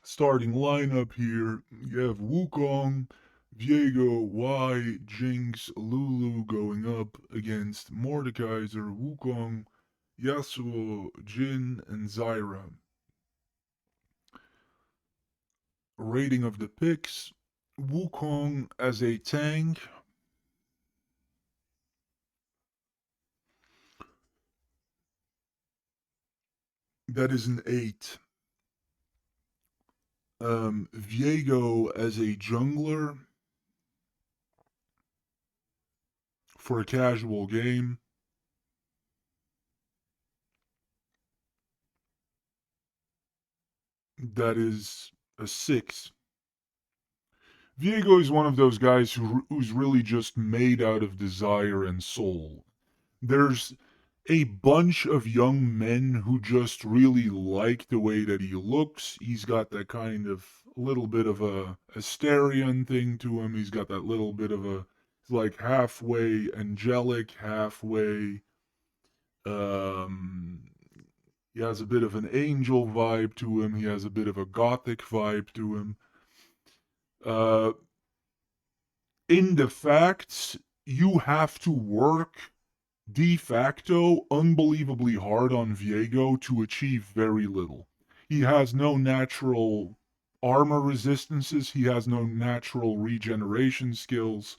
Starting lineup here, you have Wukong, Viego, Y, Jinx, Lulu going up against Mordekaiser, Wukong, Yasuo, Jin, and Zyra. Rating of the picks, Wukong as a tank, that is an 8. Viego as a jungler for a casual game, that is a 6. Viego is one of those guys who's really just made out of desire and soul. There's a bunch of young men who just really like the way that he looks. He's got that kind of little bit of a Asterion thing to him. He's got that little bit of a like halfway angelic, halfway um he has a bit of an angel vibe to him. He has a bit of a gothic vibe to him. Uh in the facts, you have to work de facto unbelievably hard on Viego to achieve very little. He has no natural armor resistances, he has no natural regeneration skills.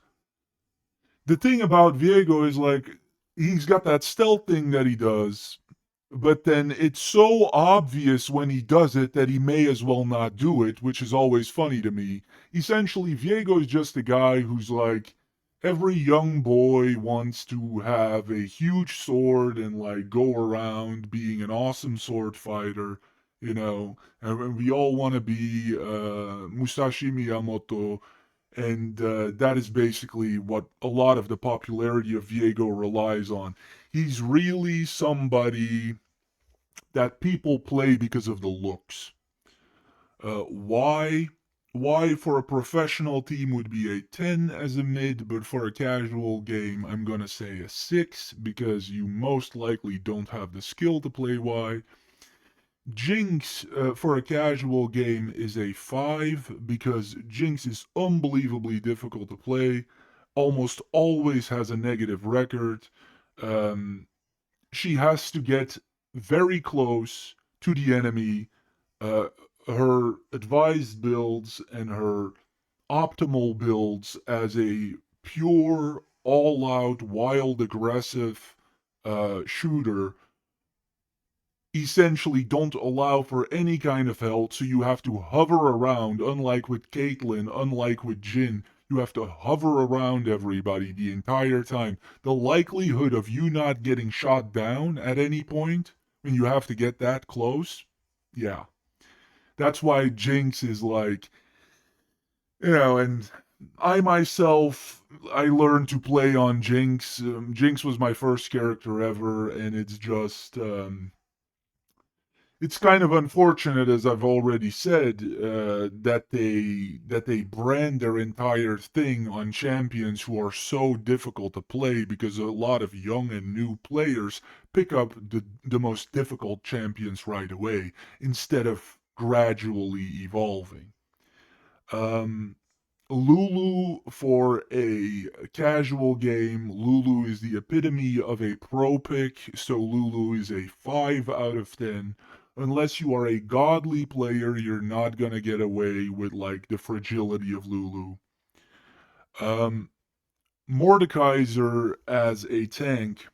The thing about Viego is like he's got that stealth thing that he does, but then it's so obvious when he does it that he may as well not do it, which is always funny to me. Essentially, Viego is just a guy who's like, every young boy wants to have a huge sword and like go around being an awesome sword fighter, and we all want to be Musashi Miyamoto, and that is basically what a lot of the popularity of Viego relies on. He's really somebody that people play because of the looks. Why? Why for a professional team would be a 10 as a mid, but for a casual game, I'm gonna say a 6 because you most likely don't have the skill to play Y. Jinx for a casual game is a 5 because Jinx is unbelievably difficult to play, almost always has a negative record. Um, she has to get very close to the enemy. Uh, Her advised builds and her optimal builds as a pure, all out, wild, aggressive shooter essentially don't allow for any kind of health, so you have to hover around, unlike with Caitlyn, unlike with Jin. You have to hover around everybody the entire time. The likelihood of you not getting shot down at any point when you have to get that close, yeah. That's why Jinx is like, and I myself, I learned to play on Jinx. Jinx was my first character ever, and it's kind of unfortunate, as I've already said, that they brand their entire thing on champions who are so difficult to play because a lot of young and new players pick up the most difficult champions right away instead of gradually evolving. Um, Lulu for a casual game, Lulu is the epitome of a pro pick, so Lulu is a 5 out of 10. Unless you are a godly player, you're not gonna get away with like the fragility of Lulu. Um, Mordekaiser as a tank.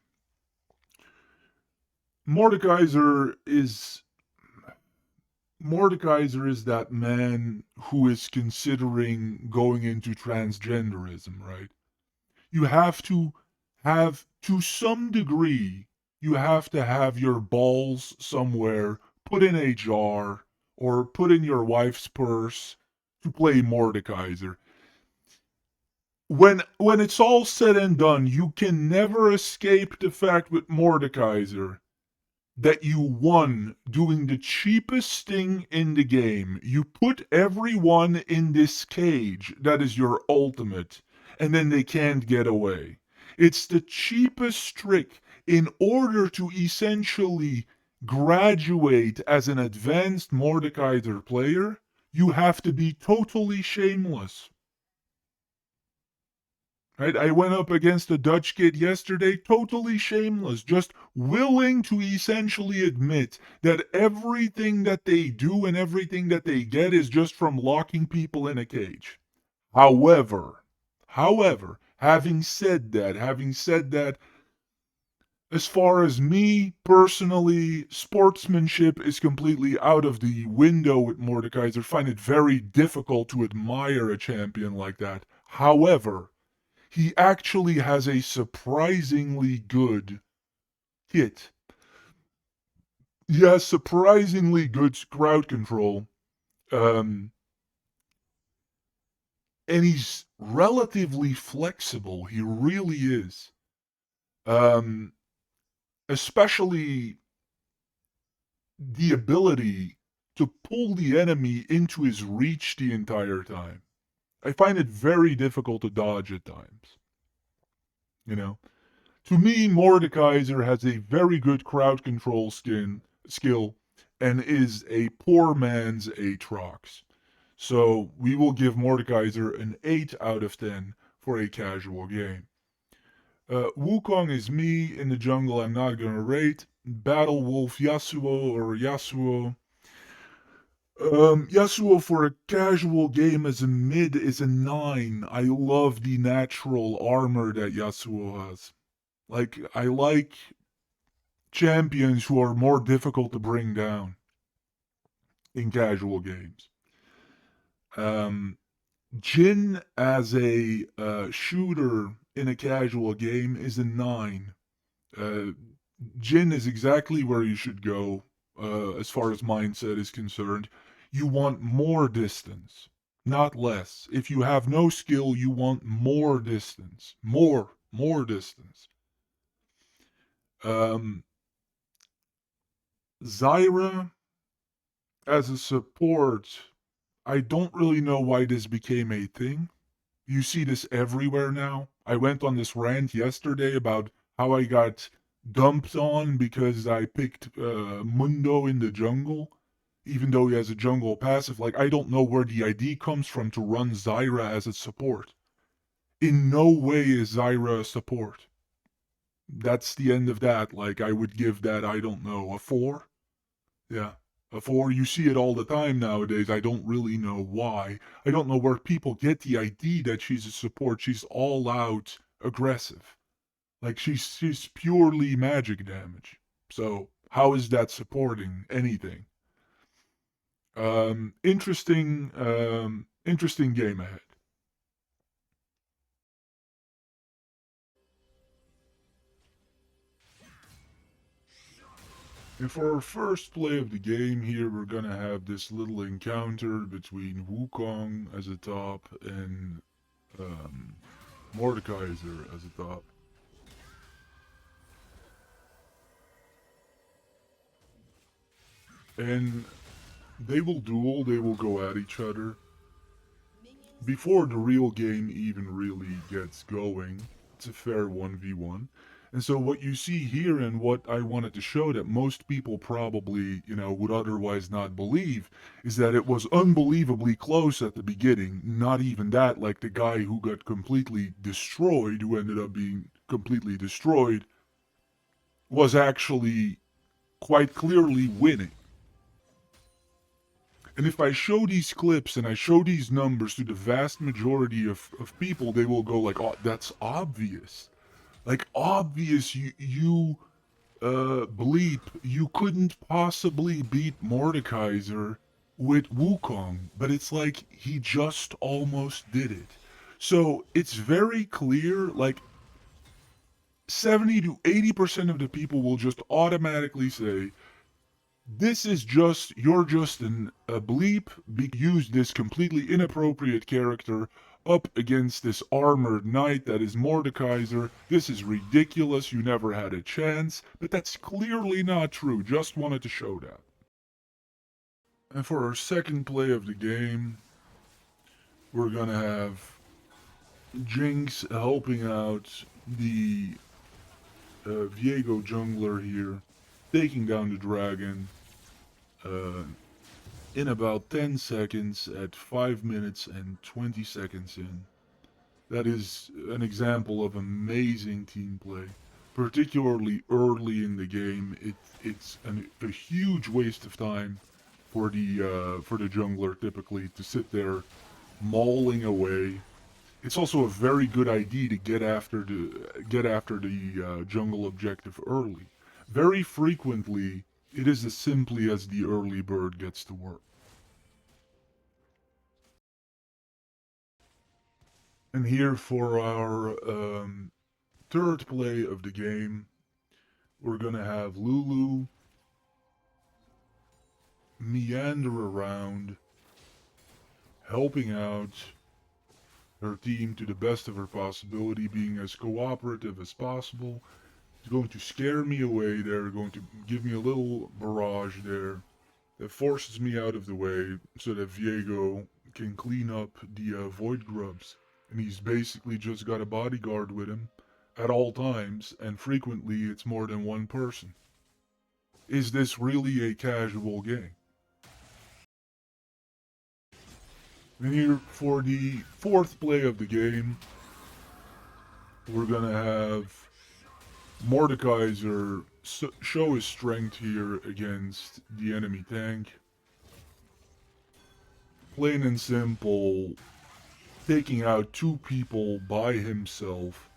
Mordekaiser is Mordekaiser is that man who is considering going into transgenderism, right? You have to have, to some degree, you have to have your balls somewhere, put in a jar, or put in your wife's purse to play Mordekaiser. When it's all said and done, you can never escape the fact with Mordekaiser that you won doing the cheapest thing in the game. You put everyone in this cage that is your ultimate, and then they can't get away. It's the cheapest trick in order to essentially graduate as an advanced Mordekaiser player. you have to be totally shameless. Right? I went up against a Dutch kid yesterday, totally shameless, just willing to essentially admit that everything that they do and everything that they get is just from locking people in a cage. However, having said that, as far as me personally, sportsmanship is completely out of the window with Mordekaiser. I find it very difficult to admire a champion like that. However, he actually has a surprisingly good kit. He has surprisingly good crowd control. Um, and he's relatively flexible. He really is. Um, especially the ability to pull the enemy into his reach the entire time. I find it very difficult to dodge at times. You know? To me, Mordekaiser has a very good crowd control skill and is a poor man's Aatrox. So we will give Mordekaiser an 8 out of 10 for a casual game. Wukong is me. In the jungle, I'm not gonna rate. Battle Wolf Yasuo or Yasuo. Yasuo for a casual game as a mid is a 9. I love the natural armor that Yasuo has. Like, I like champions who are more difficult to bring down in casual games. Jhin as a shooter in a casual game is a 9. Uh, Jhin is exactly where you should go as far as mindset is concerned. You want more distance, not less. If you have no skill, you want more distance. More distance. Zyra as a support, I don't really know why this became a thing. You see this everywhere now. I went on this rant yesterday about how I got dumped on because I picked Mundo in the jungle, even though he has a jungle passive. Like, I don't know where the ID comes from to run Zyra as a support. In no way is Zyra a support. That's the end of that. Like, I would give that, I don't know, a 4? Yeah. A 4. You see it all the time nowadays. I don't really know why. I don't know where people get the idea that she's a support. She's all out aggressive. Like, she's purely magic damage. So how is that supporting anything? Interesting game ahead. And for our first play of the game here, we're gonna have this little encounter between Wukong as a top and Mordekaiser as a top. And they will duel, they will go at each other. Before the real game even really gets going, it's a fair 1v1. And so what you see here and what I wanted to show that most people probably, would otherwise not believe is that it was unbelievably close at the beginning. Not even that, like the guy who got completely destroyed, who ended up being completely destroyed, was actually quite clearly winning. And if I show these clips and I show these numbers to the vast majority of people, they will go like, oh, that's obvious. Like, obvious, Bleep, you couldn't possibly beat Mordekaiser with Wukong. But it's like, he just almost did it. So, it's very clear, like, 70 to 80% of the people will just automatically say, this is just, you're just a bleep, use this completely inappropriate character up against this armored knight that is Mordekaiser. This is ridiculous, you never had a chance. But that's clearly not true, just wanted to show that. And for our second play of the game, we're gonna have Jinx helping out the Viego jungler here, taking down the dragon. in about 10 seconds at 5 minutes and 20 seconds in. That is an example of amazing team play. Particularly early in the game, it's a huge waste of time for the jungler typically to sit there mauling away. It's also a very good idea to get after the jungle objective early. Very frequently, it is as simply as the early bird gets to work. And here for our third play of the game, we're gonna have Lulu meander around, helping out her team to the best of her possibility, being as cooperative as possible. It's going to scare me away there, going to give me a little barrage there that forces me out of the way so that Viego can clean up the void grubs. And he's basically just got a bodyguard with him at all times, and frequently it's more than one person. Is this really a casual game? And here for the fourth play of the game, we're gonna have Mordekaiser show his strength here against the enemy tank. Plain and simple, taking out two people by himself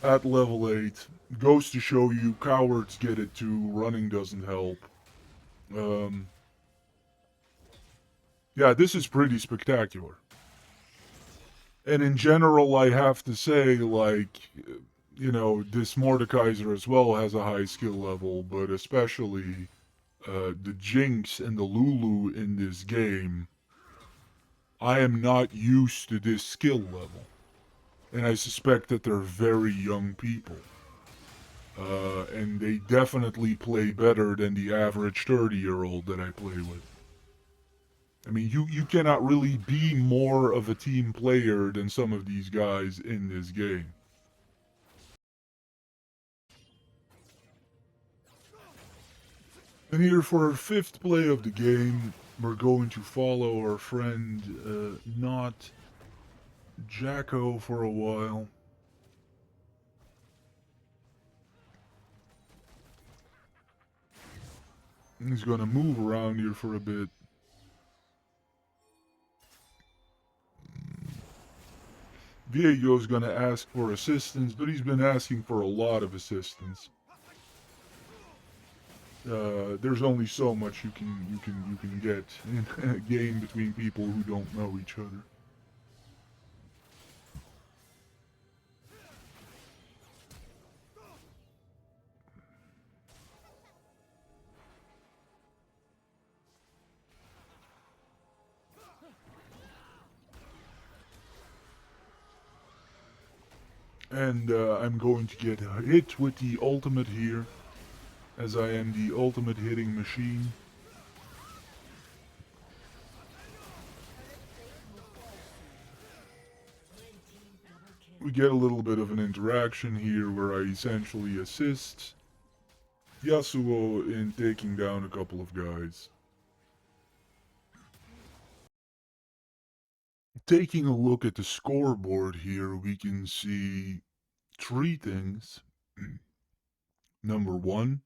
at level 8 goes to show you cowards get it too, running doesn't help. Yeah, this is pretty spectacular. And in general, I have to say, like, you know, this Mordekaiser as well has a high skill level, but especially the Jinx and the Lulu in this game, I am not used to this skill level. And I suspect that they're very young people. And they definitely play better than the average 30-year-old that I play with. I mean, you cannot really be more of a team player than some of these guys in this game. And here for our fifth play of the game, we're going to follow our friend, not Jacko, for a while. He's gonna move around here for a bit. Viego's gonna ask for assistance, but he's been asking for a lot of assistance. There's only so much you can get in a game between people who don't know each other. And I'm going to get hit with the ultimate here, as I am the ultimate hitting machine. We get a little bit of an interaction here where I essentially assist Yasuo in taking down a couple of guys. Taking a look at the scoreboard here, we can see three things. Number one,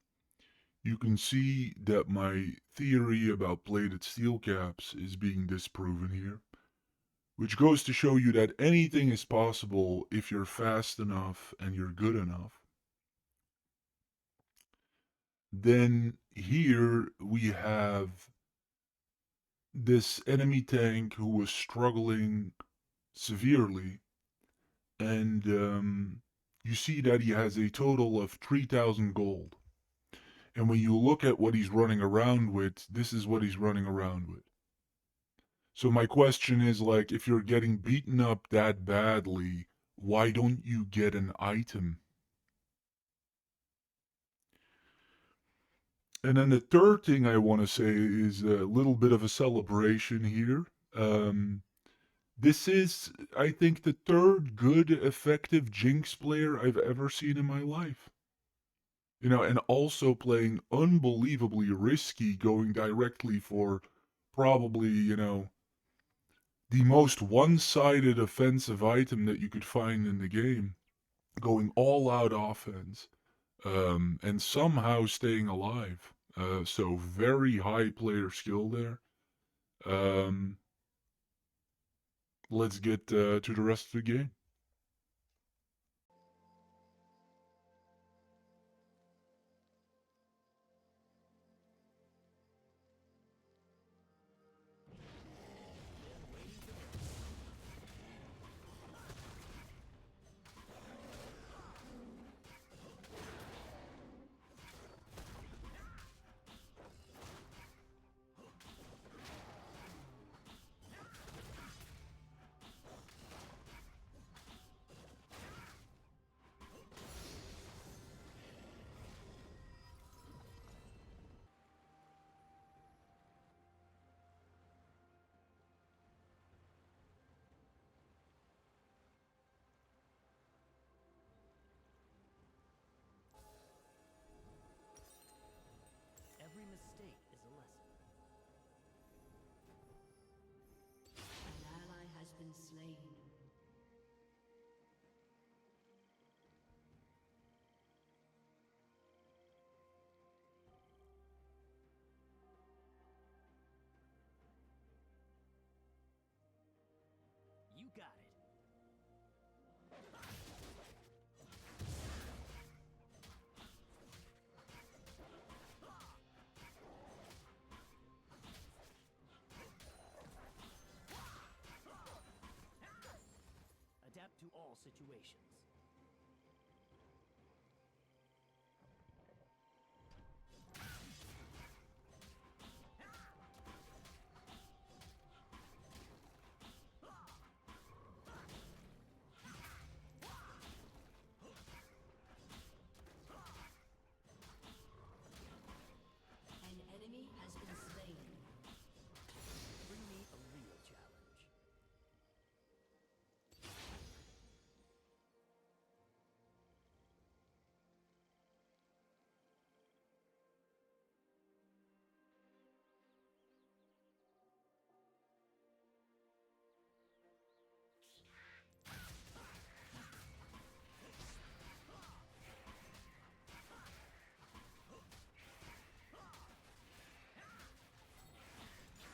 you can see that my theory about plated steel caps is being disproven here, which goes to show you that anything is possible if you're fast enough and you're good enough. Then here we have this enemy tank who was struggling severely, and you see that he has a total of 3,000 gold. And when you look at what he's running around with, this is what he's running around with. So my question is, like, if you're getting beaten up that badly, why don't you get an item? And then the third thing I want to say is a little bit of a celebration here. This is, I think, the third good, effective Jinx player I've ever seen in my life. You know, and also playing unbelievably risky, going directly for probably, the most one-sided offensive item that you could find in the game. Going all out offense, and somehow staying alive. So very high player skill there. Um, let's get to the rest of the game. Every mistake is a lesson. An ally has been slain. You got it. Adapt to all situations. An enemy has been slain. Bring me a real challenge.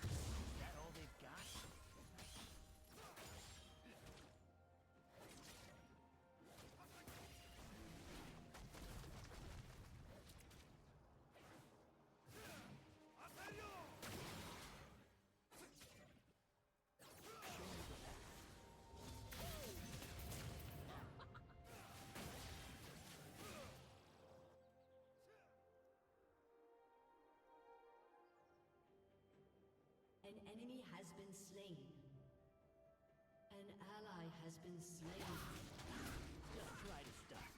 Is that all they've got? An enemy has been slain. An ally has been slain. Just try to stop.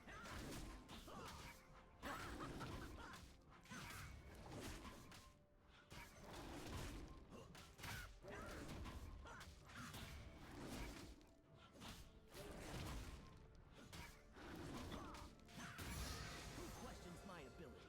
Who questions my ability?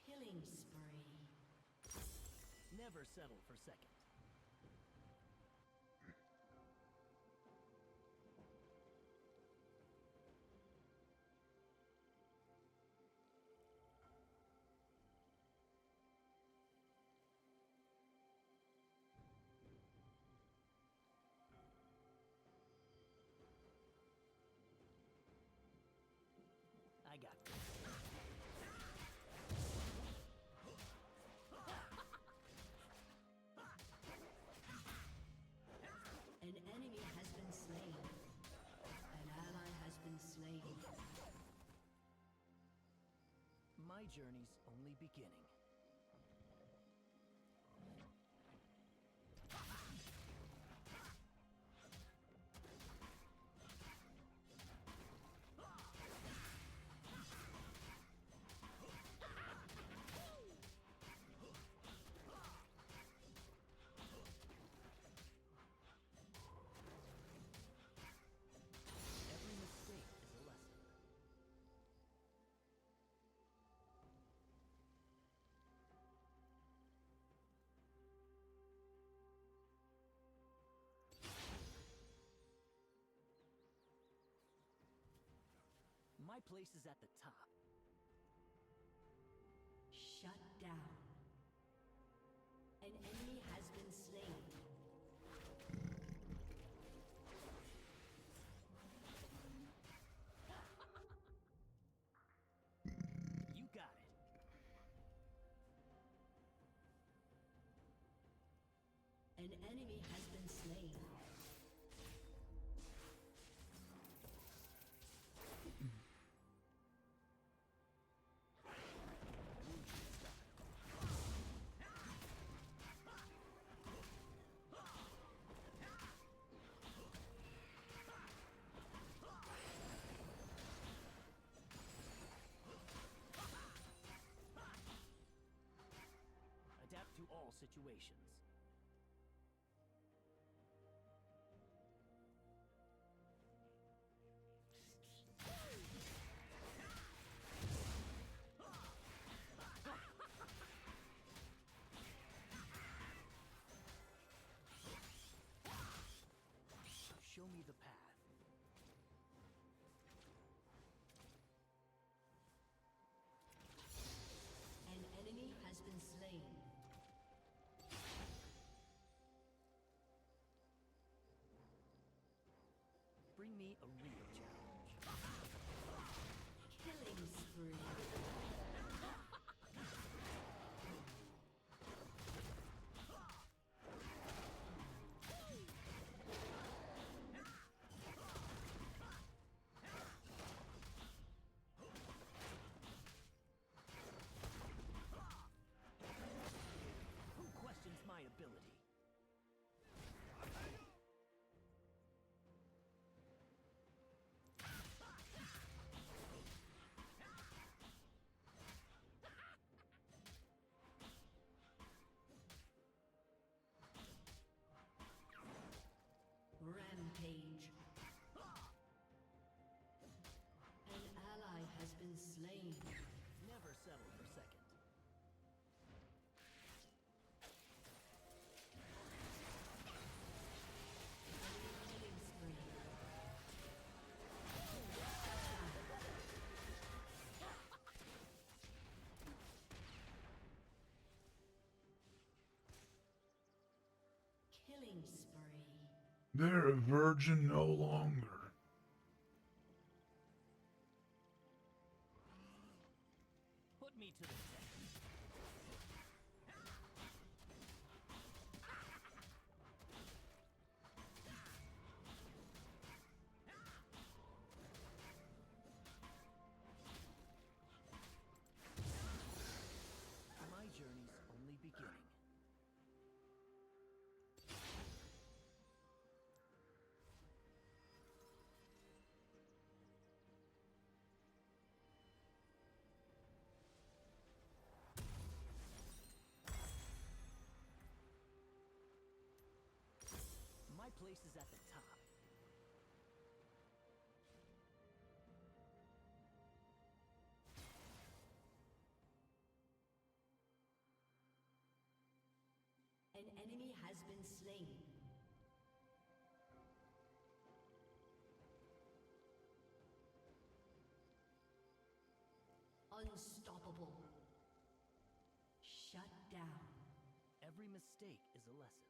Killing spree. Never settle for second. I got this. An enemy has been slain. An ally has been slain. My journey's only beginning. My place is at the top. Shut down. An enemy has been slain. You got it. An enemy has been slain. Adapt to all situations. Show me the path. An enemy has been slain. Bring me a real challenge. Killing spree. Who questions my ability? Rampage. An ally has been slain. Never settle for second. Killing spree. Killing spree. They're a virgin no longer. Put me to the test. My journey's only beginning. My place is at the top. An enemy has been slain. Unstoppable. Shut down. Every mistake is a lesson.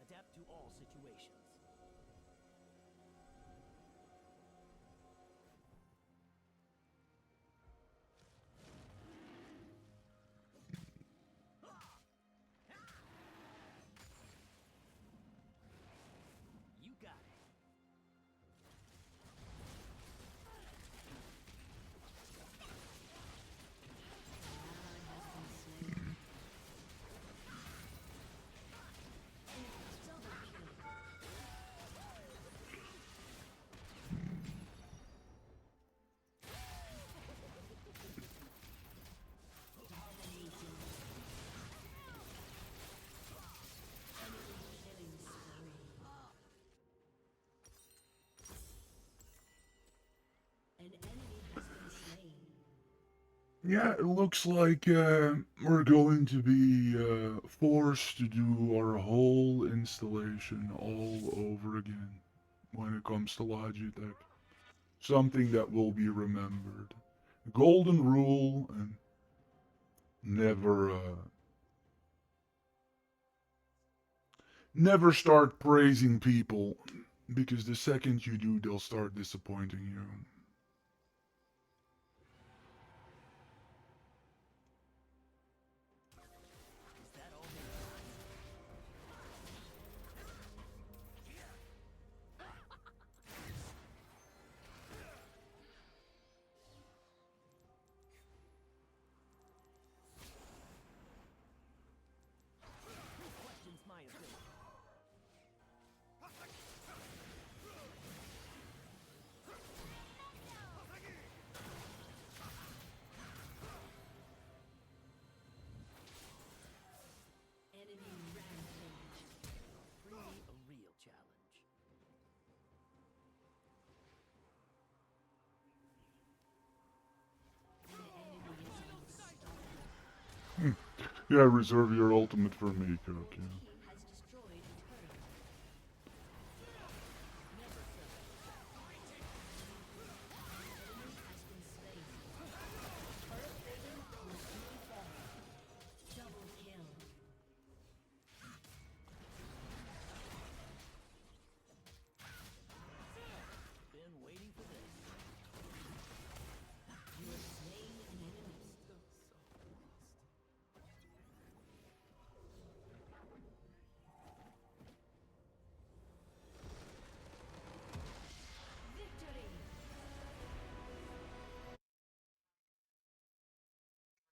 Adapt to all situations. Yeah, it looks like we're going to be forced to do our whole installation all over again when it comes to Logitech. Something that will be remembered. Golden rule and never start praising people because the second you do, they'll start disappointing you. Is that all they got? Who questions my ability? Enemy rampage. Bring me a real challenge. An enemy is unstoppable. Yeah, reserve your ultimate for me, Cook. Yeah.